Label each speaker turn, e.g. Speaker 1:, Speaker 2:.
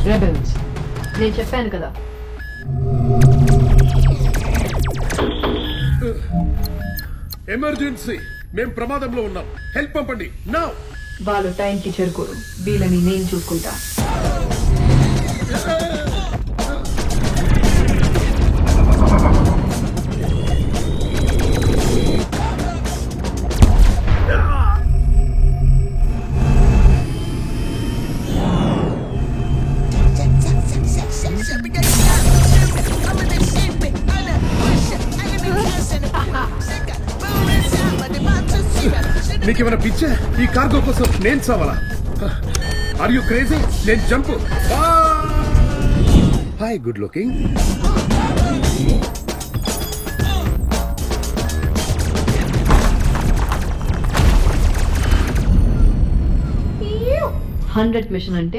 Speaker 1: Rebels నేను చెప్పాను కదా.
Speaker 2: ఎమర్జెన్సీ, మేం ప్రమాదంలో ఉన్నాం, హెల్ప్ పంపండి నౌ.
Speaker 1: వాళ్ళు టైంకి చేరుకోరు, వీళ్ళని నేను చూసుకుంటా.
Speaker 2: నీకేమైనా పిచ్చా? ఈ కార్గో కోసం నేను చావాలా? Are you crazy? నేను jump. Hi good looking.
Speaker 1: Hundred mission అంటే